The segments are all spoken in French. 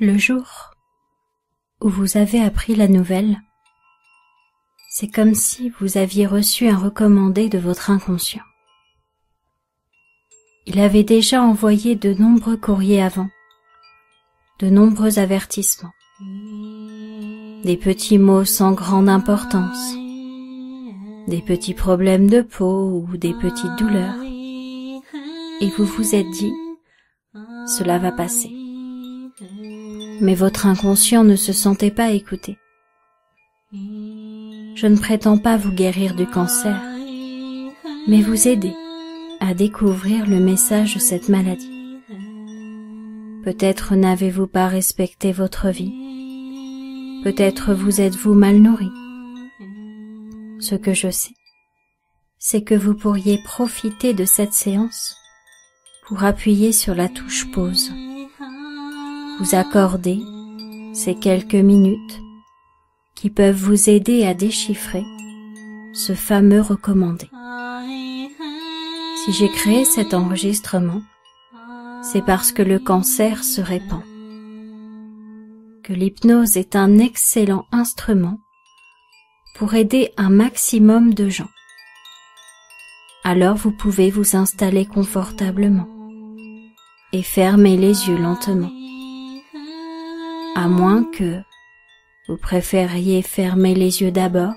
Le jour où vous avez appris la nouvelle, c'est comme si vous aviez reçu un recommandé de votre inconscient. Il avait déjà envoyé de nombreux courriers avant, de nombreux avertissements, des petits mots sans grande importance, des petits problèmes de peau ou des petites douleurs, et vous vous êtes dit « cela va passer ». Mais votre inconscient ne se sentait pas écouté. Je ne prétends pas vous guérir du cancer, mais vous aider à découvrir le message de cette maladie. Peut-être n'avez-vous pas respecté votre vie, peut-être vous êtes-vous mal nourri. Ce que je sais, c'est que vous pourriez profiter de cette séance pour appuyer sur la touche pause, vous accorder ces quelques minutes qui peuvent vous aider à déchiffrer ce fameux recommandé. Si j'ai créé cet enregistrement, c'est parce que le cancer se répand, que l'hypnose est un excellent instrument pour aider un maximum de gens. Alors vous pouvez vous installer confortablement et fermer les yeux lentement, à moins que vous préfériez fermer les yeux d'abord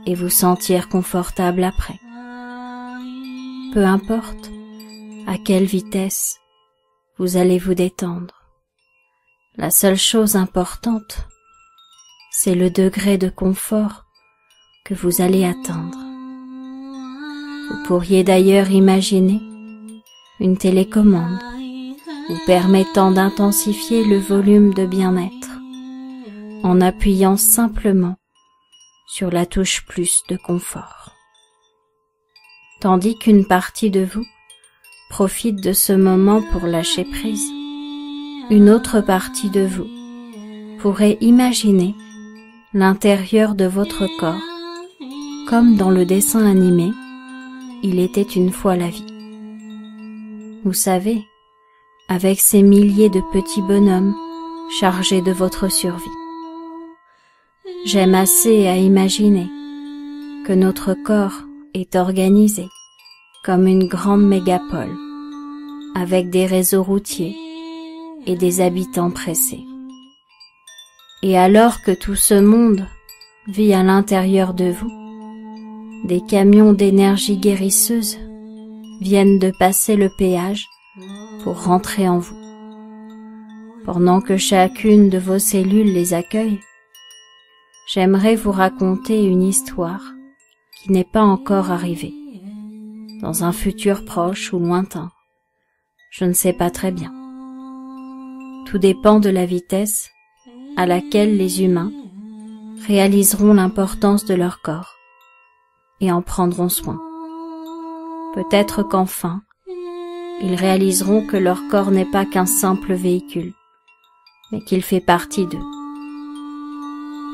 et vous sentir confortable après. Peu importe à quelle vitesse vous allez vous détendre. La seule chose importante, c'est le degré de confort que vous allez atteindre. Vous pourriez d'ailleurs imaginer une télécommande vous permettant d'intensifier le volume de bien-être en appuyant simplement sur la touche plus de confort. Tandis qu'une partie de vous profite de ce moment pour lâcher prise, une autre partie de vous pourrait imaginer l'intérieur de votre corps comme dans le dessin animé « Il était une fois la vie ». Vous savez, avec ces milliers de petits bonhommes chargés de votre survie. J'aime assez à imaginer que notre corps est organisé comme une grande mégapole, avec des réseaux routiers et des habitants pressés. Et alors que tout ce monde vit à l'intérieur de vous, des camions d'énergie guérisseuse viennent de passer le péage pour rentrer en vous. Pendant que chacune de vos cellules les accueille, j'aimerais vous raconter une histoire qui n'est pas encore arrivée, dans un futur proche ou lointain. Je ne sais pas très bien. Tout dépend de la vitesse à laquelle les humains réaliseront l'importance de leur corps et en prendront soin. Peut-être qu'enfin, ils réaliseront que leur corps n'est pas qu'un simple véhicule, mais qu'il fait partie d'eux.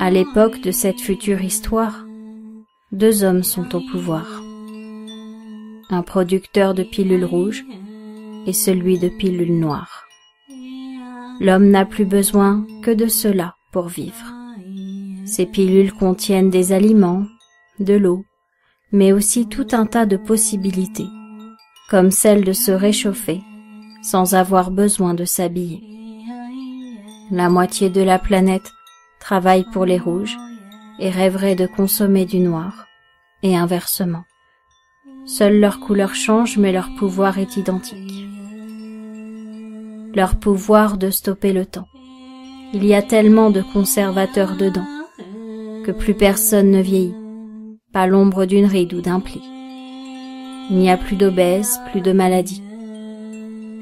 À l'époque de cette future histoire, 2 hommes sont au pouvoir. Un producteur de pilules rouges et celui de pilules noires. L'homme n'a plus besoin que de cela pour vivre. Ces pilules contiennent des aliments, de l'eau, mais aussi tout un tas de possibilités, comme celle de se réchauffer sans avoir besoin de s'habiller. La moitié de la planète travaille pour les rouges et rêverait de consommer du noir, et inversement. Seule leur couleur change, mais leur pouvoir est identique. Leur pouvoir de stopper le temps. Il y a tellement de conservateurs dedans que plus personne ne vieillit, pas l'ombre d'une ride ou d'un pli. Il n'y a plus d'obèses, plus de maladies.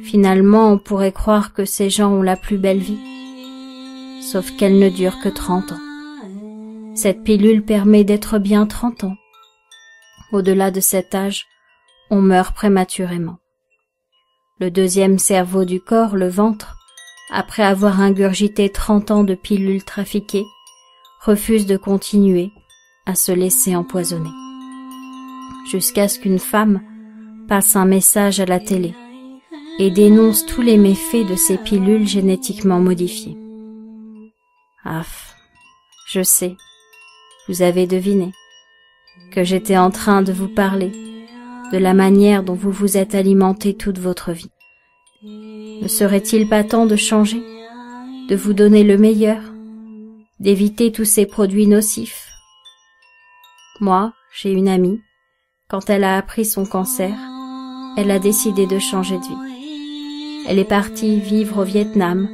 Finalement, on pourrait croire que ces gens ont la plus belle vie, sauf qu'elle ne dure que 30 ans. Cette pilule permet d'être bien 30 ans. Au-delà de cet âge, on meurt prématurément. Le deuxième cerveau du corps, le ventre, après avoir ingurgité 30 ans de pilules trafiquées, refuse de continuer à se laisser empoisonner. Jusqu'à ce qu'une femme passe un message à la télé et dénonce tous les méfaits de ces pilules génétiquement modifiées. Ah, je sais, vous avez deviné, que j'étais en train de vous parler de la manière dont vous vous êtes alimenté toute votre vie. Ne serait-il pas temps de changer, de vous donner le meilleur, d'éviter tous ces produits nocifs? Moi, j'ai une amie, quand elle a appris son cancer, elle a décidé de changer de vie. Elle est partie vivre au Vietnam,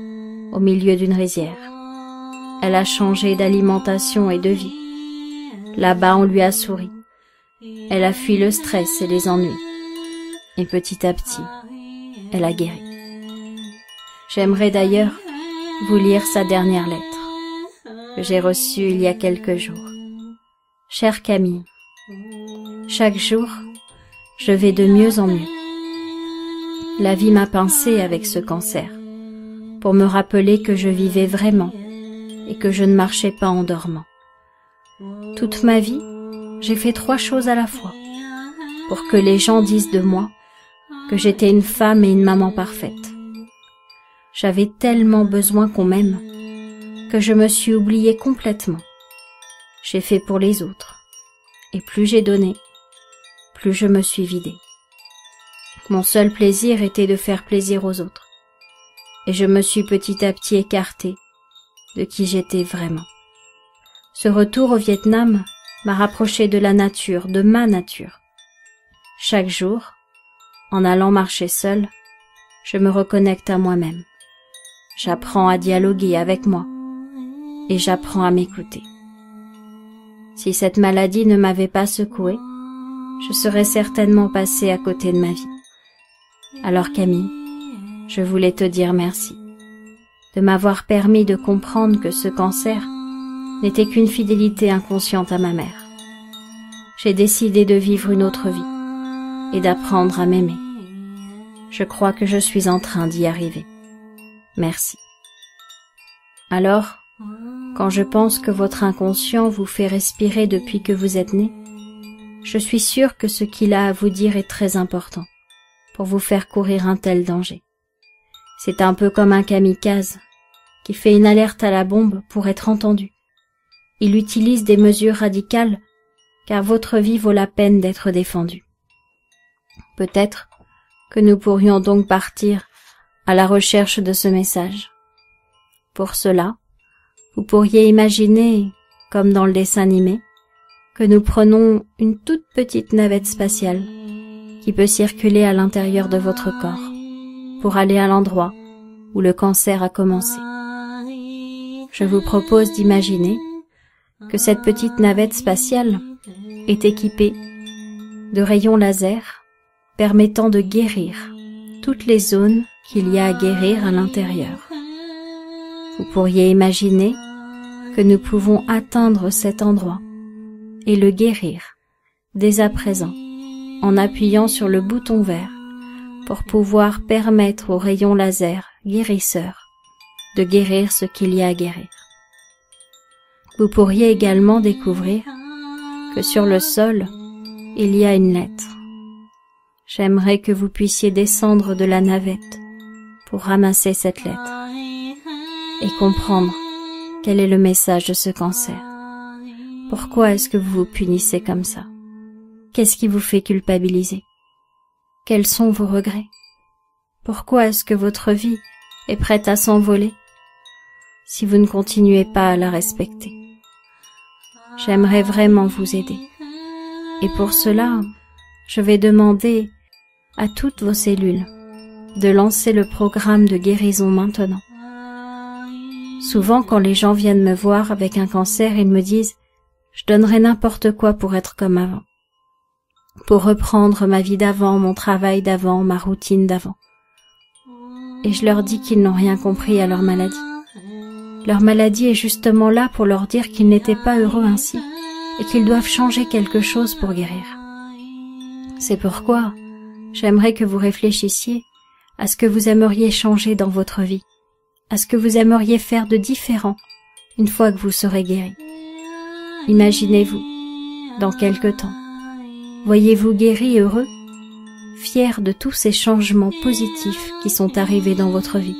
au milieu d'une rizière. Elle a changé d'alimentation et de vie. Là-bas, on lui a souri. Elle a fui le stress et les ennuis. Et petit à petit, elle a guéri. J'aimerais d'ailleurs vous lire sa dernière lettre, que j'ai reçue il y a quelques jours. Chère Camille, chaque jour, je vais de mieux en mieux. La vie m'a pincée avec ce cancer, pour me rappeler que je vivais vraiment et que je ne marchais pas en dormant. Toute ma vie, j'ai fait 3 choses à la fois, pour que les gens disent de moi que j'étais une femme et une maman parfaite. J'avais tellement besoin qu'on m'aime, que je me suis oubliée complètement. J'ai fait pour les autres, et plus j'ai donné, plus je me suis vidée. Mon seul plaisir était de faire plaisir aux autres, et je me suis petit à petit écartée de qui j'étais vraiment. Ce retour au Vietnam m'a rapprochée de la nature, de ma nature. Chaque jour, en allant marcher seule, je me reconnecte à moi-même. J'apprends à dialoguer avec moi, et j'apprends à m'écouter. Si cette maladie ne m'avait pas secouée, je serais certainement passée à côté de ma vie. Alors Camille, je voulais te dire merci, de m'avoir permis de comprendre que ce cancer n'était qu'une fidélité inconsciente à ma mère. J'ai décidé de vivre une autre vie et d'apprendre à m'aimer. Je crois que je suis en train d'y arriver. Merci. Alors, quand je pense que votre inconscient vous fait respirer depuis que vous êtes né, je suis sûre que ce qu'il a à vous dire est très important pour vous faire courir un tel danger. C'est un peu comme un kamikaze qui fait une alerte à la bombe pour être entendu. Il utilise des mesures radicales car votre vie vaut la peine d'être défendue. Peut-être que nous pourrions donc partir à la recherche de ce message. Pour cela, vous pourriez imaginer, comme dans le dessin animé, que nous prenons une toute petite navette spatiale qui peut circuler à l'intérieur de votre corps pour aller à l'endroit où le cancer a commencé. Je vous propose d'imaginer que cette petite navette spatiale est équipée de rayons laser permettant de guérir toutes les zones qu'il y a à guérir à l'intérieur. Vous pourriez imaginer que nous pouvons atteindre cet endroit et le guérir dès à présent en appuyant sur le bouton vert pour pouvoir permettre aux rayons laser guérisseurs de guérir ce qu'il y a à guérir. Vous pourriez également découvrir que sur le sol, il y a une lettre. J'aimerais que vous puissiez descendre de la navette pour ramasser cette lettre et comprendre quel est le message de ce cancer. Pourquoi est-ce que vous vous punissez comme ça? Qu'est-ce qui vous fait culpabiliser? Quels sont vos regrets? Pourquoi est-ce que votre vie est prête à s'envoler si vous ne continuez pas à la respecter? J'aimerais vraiment vous aider. Et pour cela, je vais demander à toutes vos cellules de lancer le programme de guérison maintenant. Souvent, quand les gens viennent me voir avec un cancer, ils me disent « Je donnerais n'importe quoi pour être comme avant, pour reprendre ma vie d'avant, mon travail d'avant, ma routine d'avant. » Et je leur dis qu'ils n'ont rien compris à leur maladie. Leur maladie est justement là pour leur dire qu'ils n'étaient pas heureux ainsi et qu'ils doivent changer quelque chose pour guérir. C'est pourquoi j'aimerais que vous réfléchissiez à ce que vous aimeriez changer dans votre vie, à ce que vous aimeriez faire de différent une fois que vous serez guéri. Imaginez-vous, dans quelque temps, voyez-vous guéri et heureux, fier de tous ces changements positifs qui sont arrivés dans votre vie.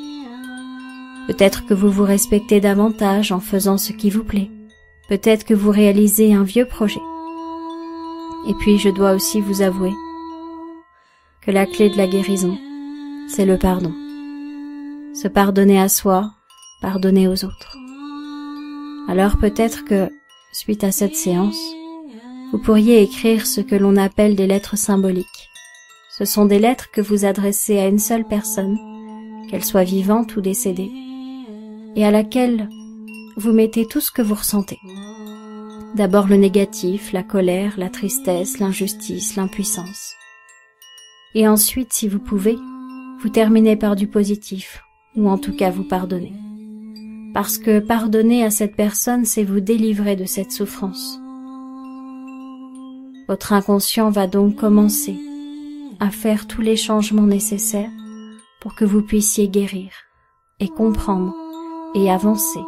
Peut-être que vous vous respectez davantage en faisant ce qui vous plaît. Peut-être que vous réalisez un vieux projet. Et puis je dois aussi vous avouer que la clé de la guérison, c'est le pardon. Se pardonner à soi, pardonner aux autres. Alors peut-être que, suite à cette séance, vous pourriez écrire ce que l'on appelle des lettres symboliques. Ce sont des lettres que vous adressez à une seule personne, qu'elle soit vivante ou décédée, et à laquelle vous mettez tout ce que vous ressentez. D'abord le négatif, la colère, la tristesse, l'injustice, l'impuissance. Et ensuite, si vous pouvez, vous terminez par du positif, ou en tout cas vous pardonnez. Parce que pardonner à cette personne, c'est vous délivrer de cette souffrance. Votre inconscient va donc commencer à faire tous les changements nécessaires pour que vous puissiez guérir et comprendre et avancer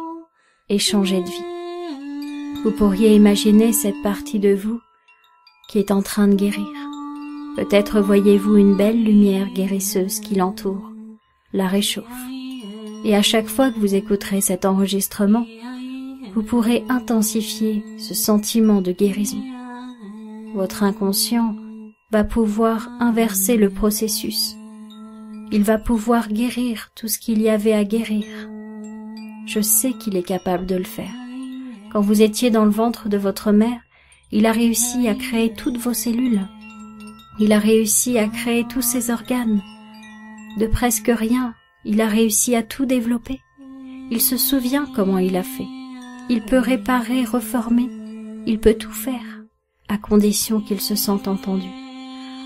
et changer de vie. Vous pourriez imaginer cette partie de vous qui est en train de guérir. Peut-être voyez-vous une belle lumière guérisseuse qui l'entoure, la réchauffe. Et à chaque fois que vous écouterez cet enregistrement, vous pourrez intensifier ce sentiment de guérison. Votre inconscient va pouvoir inverser le processus. Il va pouvoir guérir tout ce qu'il y avait à guérir. Je sais qu'il est capable de le faire. Quand vous étiez dans le ventre de votre mère, il a réussi à créer toutes vos cellules. Il a réussi à créer tous ses organes. De presque rien, il a réussi à tout développer. Il se souvient comment il a fait. Il peut réparer, reformer. Il peut tout faire, à condition qu'il se sente entendu,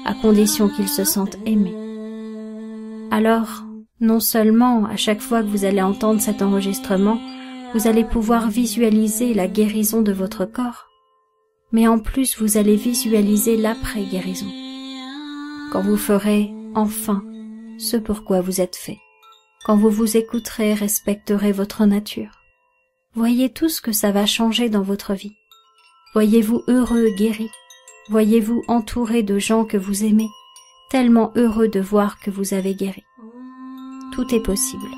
à condition qu'il se sente aimé. Alors, non seulement à chaque fois que vous allez entendre cet enregistrement, vous allez pouvoir visualiser la guérison de votre corps, mais en plus vous allez visualiser l'après-guérison, quand vous ferez enfin ce pour quoi vous êtes fait, quand vous vous écouterez, respecterez votre nature. Voyez tout ce que ça va changer dans votre vie. Voyez-vous heureux, guéri. Voyez-vous entouré de gens que vous aimez, tellement heureux de voir que vous avez guéri. Tout est possible.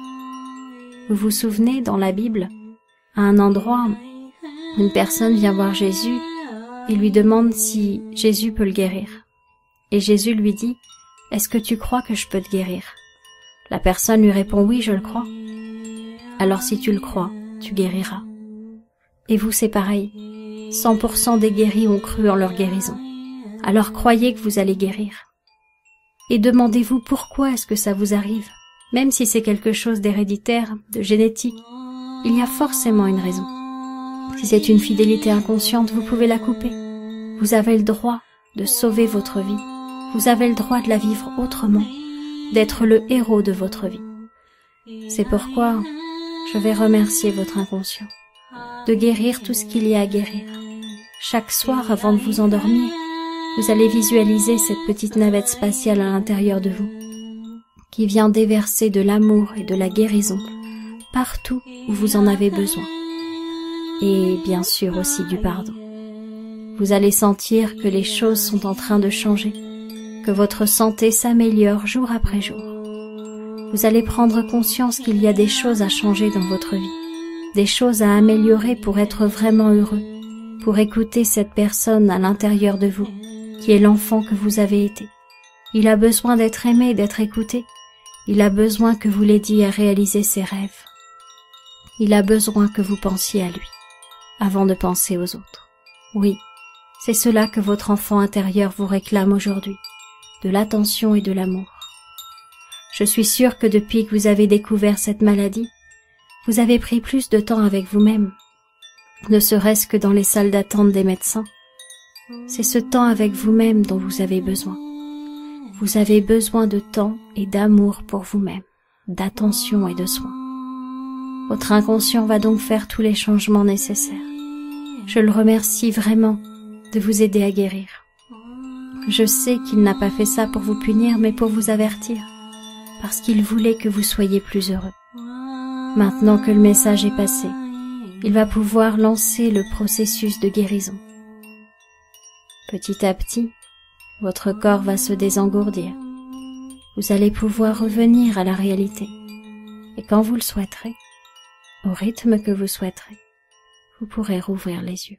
Vous vous souvenez, dans la Bible, à un endroit, une personne vient voir Jésus et lui demande si Jésus peut le guérir. Et Jésus lui dit, « Est-ce que tu crois que je peux te guérir ?» La personne lui répond, « Oui, je le crois. » Alors si tu le crois, tu guériras. Et vous, c'est pareil. 100% des guéris ont cru en leur guérison. Alors croyez que vous allez guérir. Et demandez-vous pourquoi est-ce que ça vous arrive. Même si c'est quelque chose d'héréditaire, de génétique, il y a forcément une raison. Si c'est une fidélité inconsciente, vous pouvez la couper. Vous avez le droit de sauver votre vie. Vous avez le droit de la vivre autrement, d'être le héros de votre vie. C'est pourquoi je vais remercier votre inconscient, de guérir tout ce qu'il y a à guérir. Chaque soir, avant de vous endormir, vous allez visualiser cette petite navette spatiale à l'intérieur de vous, qui vient déverser de l'amour et de la guérison partout où vous en avez besoin. Et bien sûr aussi du pardon. Vous allez sentir que les choses sont en train de changer, que votre santé s'améliore jour après jour. Vous allez prendre conscience qu'il y a des choses à changer dans votre vie, des choses à améliorer pour être vraiment heureux, pour écouter cette personne à l'intérieur de vous, qui est l'enfant que vous avez été. Il a besoin d'être aimé, d'être écouté. Il a besoin que vous l'aidiez à réaliser ses rêves. Il a besoin que vous pensiez à lui, avant de penser aux autres. Oui, c'est cela que votre enfant intérieur vous réclame aujourd'hui, de l'attention et de l'amour. Je suis sûre que depuis que vous avez découvert cette maladie, vous avez pris plus de temps avec vous-même, ne serait-ce que dans les salles d'attente des médecins. C'est ce temps avec vous-même dont vous avez besoin. Vous avez besoin de temps et d'amour pour vous-même, d'attention et de soins. Votre inconscient va donc faire tous les changements nécessaires. Je le remercie vraiment de vous aider à guérir. Je sais qu'il n'a pas fait ça pour vous punir, mais pour vous avertir, parce qu'il voulait que vous soyez plus heureux. Maintenant que le message est passé, il va pouvoir lancer le processus de guérison. Petit à petit, votre corps va se désengourdir. vous allez pouvoir revenir à la réalité. Et quand vous le souhaiterez, au rythme que vous souhaiterez, vous pourrez rouvrir les yeux.